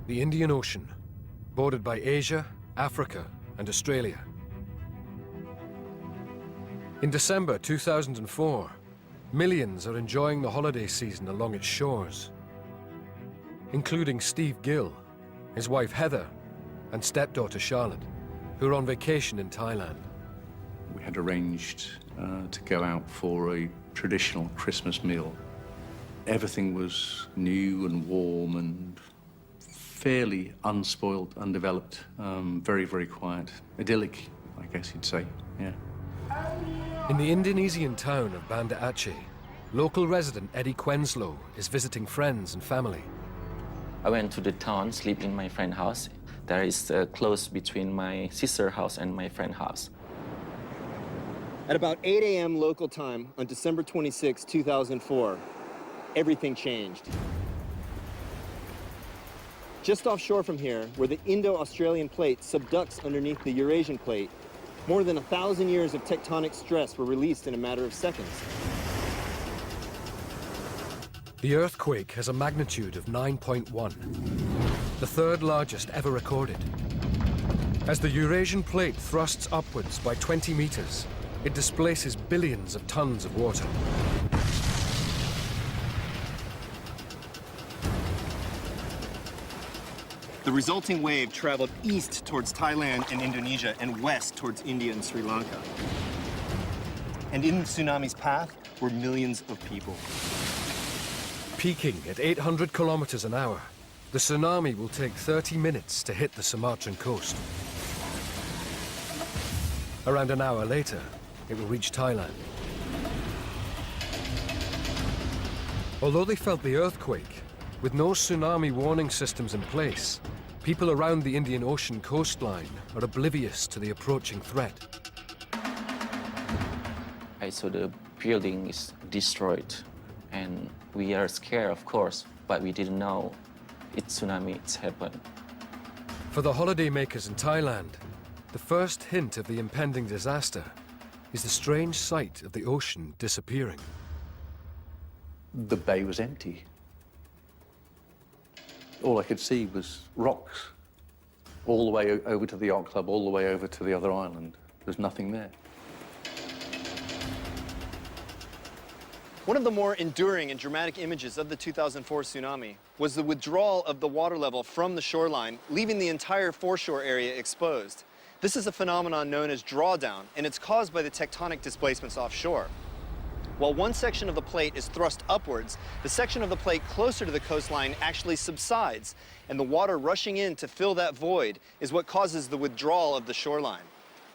the Indian Ocean, bordered by Asia, Africa, and Australia. In December 2004, millions are enjoying the holiday season along its shores, including Steve Gill, his wife Heather, and stepdaughter Charlotte, who are on vacation in Thailand. We had arranged to go out for a traditional Christmas meal. Everything was new and warm and fairly unspoiled, undeveloped, very, very quiet. Idyllic, I guess you'd say, yeah. In the Indonesian town of Banda Aceh, local resident Eddie Quenslow is visiting friends and family. I went to the town, sleep in my friend's house. There is close between my sister's house and my friend's house. At about 8 a.m. local time on December 26, 2004, everything changed. Just offshore from here, where the Indo-Australian plate subducts underneath the Eurasian plate, more than 1,000 years of tectonic stress were released in a matter of seconds. The earthquake has a magnitude of 9.1, the third largest ever recorded. As the Eurasian plate thrusts upwards by 20 meters, it displaces billions of tons of water. The resulting wave traveled east towards Thailand and Indonesia and west towards India and Sri Lanka. And in the tsunami's path were millions of people. Peaking at 800 kilometers an hour, the tsunami will take 30 minutes to hit the Sumatran coast. Around an hour later, it will reach Thailand. Although they felt the earthquake, with no tsunami warning systems in place, people around the Indian Ocean coastline are oblivious to the approaching threat. I saw the building is destroyed, and we are scared, of course, but we didn't know it's happened. For the holidaymakers in Thailand, the first hint of the impending disaster is the strange sight of the ocean disappearing. The bay was empty. All I could see was rocks, all the way over to the yacht club, all the way over to the other island. There's nothing there. One of the more enduring and dramatic images of the 2004 tsunami was the withdrawal of the water level from the shoreline, leaving the entire foreshore area exposed. This is a phenomenon known as drawdown, and it's caused by the tectonic displacements offshore. While one section of the plate is thrust upwards, the section of the plate closer to the coastline actually subsides, and the water rushing in to fill that void is what causes the withdrawal of the shoreline.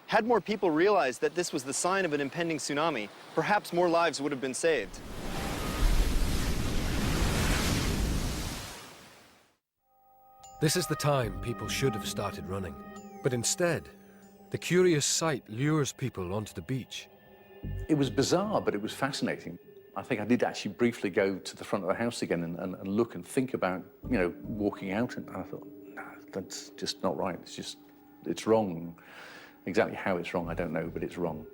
Had more people realized that this was the sign of an impending tsunami, perhaps more lives would have been saved. This is the time people should have started running. But instead, the curious sight lures people onto the beach. It was bizarre, but it was fascinating. I think I did actually briefly go to the front of the house again and look and think about, walking out. And I thought, no, that's just not right. It's wrong. Exactly how it's wrong, I don't know, but it's wrong.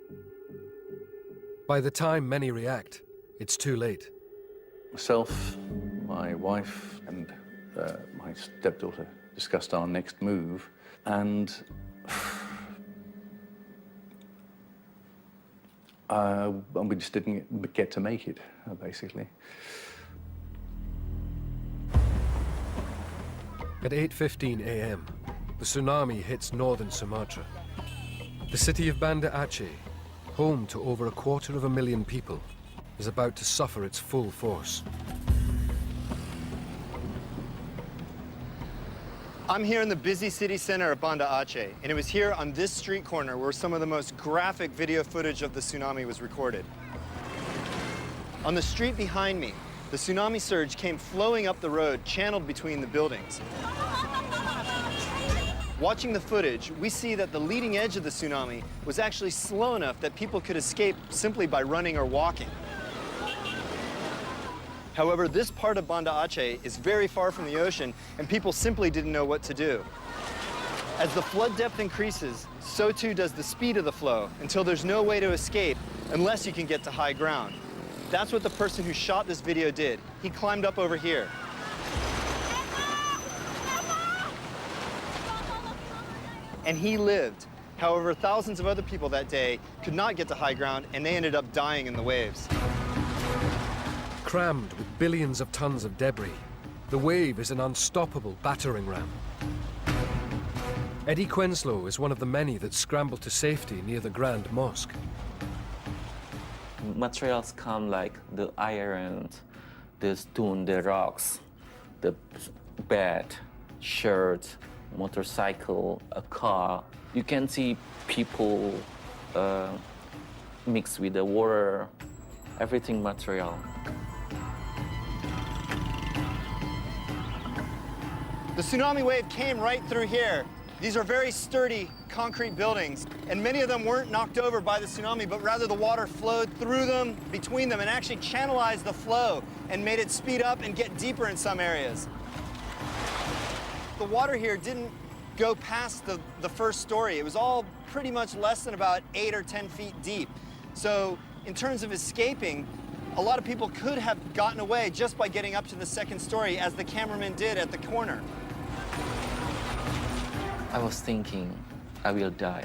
By the time many react, it's too late. Myself, my wife, and my stepdaughter discussed our next move, and we just didn't get to make it, basically. At 8:15 a.m., the tsunami hits northern Sumatra. The city of Banda Aceh, home to over 250,000 people, is about to suffer its full force. I'm here in the busy city center of Banda Aceh, and it was here on this street corner where some of the most graphic video footage of the tsunami was recorded. On the street behind me, the tsunami surge came flowing up the road, channeled between the buildings. Watching the footage, we see that the leading edge of the tsunami was actually slow enough that people could escape simply by running or walking. However, this part of Banda Aceh is very far from the ocean, and people simply didn't know what to do. As the flood depth increases, so too does the speed of the flow, until there's no way to escape unless you can get to high ground. That's what the person who shot this video did. He climbed up over here. and he lived. However, thousands of other people that day could not get to high ground, and they ended up dying in the waves. Crammed with billions of tons of debris, the wave is an unstoppable battering ram. Eddie Quenslow is one of the many that scrambled to safety near the Grand Mosque. Materials come like the iron, the stone, the rocks, the bed, shirt, motorcycle, a car. You can see people mixed with the water, everything material. The tsunami wave came right through here. These are very sturdy concrete buildings, and many of them weren't knocked over by the tsunami, but rather the water flowed through them, between them, and actually channelized the flow and made it speed up and get deeper in some areas. The water here didn't go past the first story. It was all pretty much less than about 8 or 10 feet deep. So in terms of escaping, a lot of people could have gotten away just by getting up to the second story, as the cameraman did at the corner. I was thinking I will die,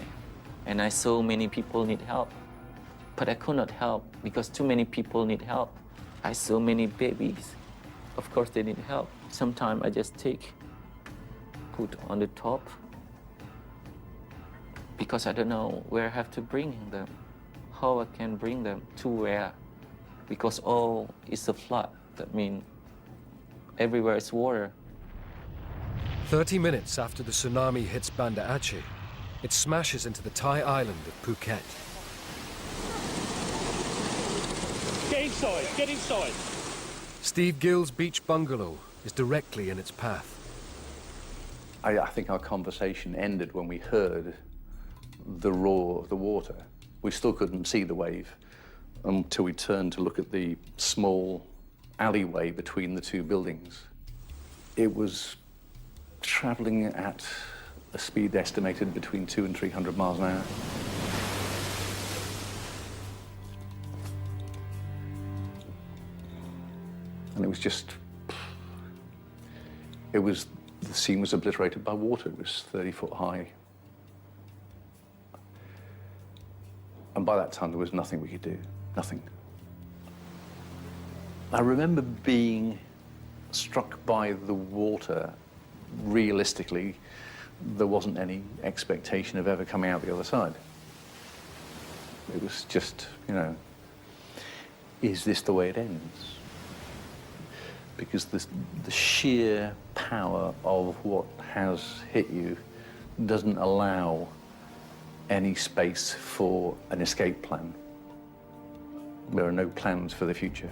and I saw many people need help, but I could not help because too many people need help. I saw many babies. Of course they need help. Sometimes I just put on the top because I don't know where I have to bring them, how I can bring them to where, because all is a flood. That means everywhere is water. 30 minutes after the tsunami hits Banda Aceh, it smashes into the Thai island of Phuket. Get inside, get inside. Steve Gill's beach bungalow is directly in its path. I think our conversation ended when we heard the roar of the water. We still couldn't see the wave until we turned to look at the small alleyway between the two buildings. It was traveling at a speed estimated between 200 and 300 miles an hour. And it was just, the scene was obliterated by water. It was 30 foot high. And by that time, there was nothing we could do, nothing. I remember being struck by the water. Realistically, there wasn't any expectation of ever coming out the other side. It was just, is this the way it ends? Because the sheer power of what has hit you doesn't allow any space for an escape plan. There are no plans for the future.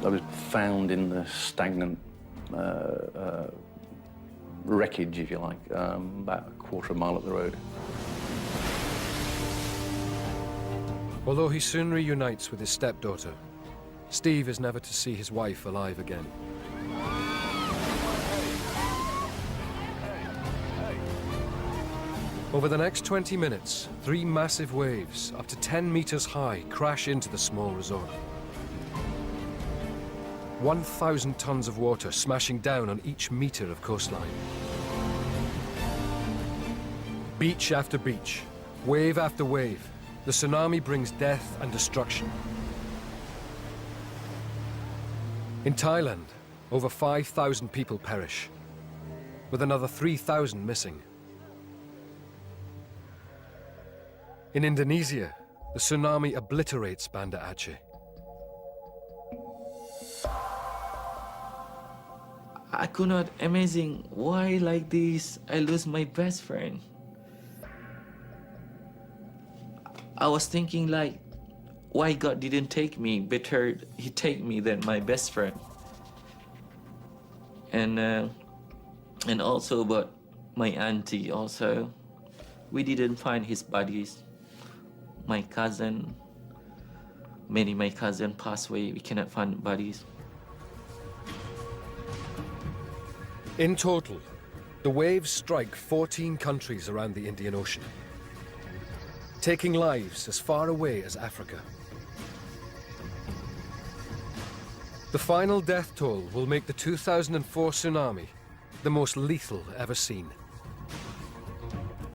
I was found in the stagnant wreckage, if you like, about a quarter of a mile up the road. Although he soon reunites with his stepdaughter, Steve is never to see his wife alive again. Over the next 20 minutes, 3 massive waves, up to 10 meters high, crash into the small resort. 1,000 tons of water smashing down on each meter of coastline. Beach after beach, wave after wave, the tsunami brings death and destruction. In Thailand, over 5,000 people perish, with another 3,000 missing. In Indonesia, the tsunami obliterates Banda Aceh. I could not imagine why like this I lose my best friend. I was thinking like, why God didn't take me? Better He take me than my best friend. And also about my auntie also. We didn't find his bodies. My cousin, my cousin passed away. We cannot find bodies. In total, the waves strike 14 countries around the Indian Ocean, taking lives as far away as Africa. The final death toll will make the 2004 tsunami the most lethal ever seen.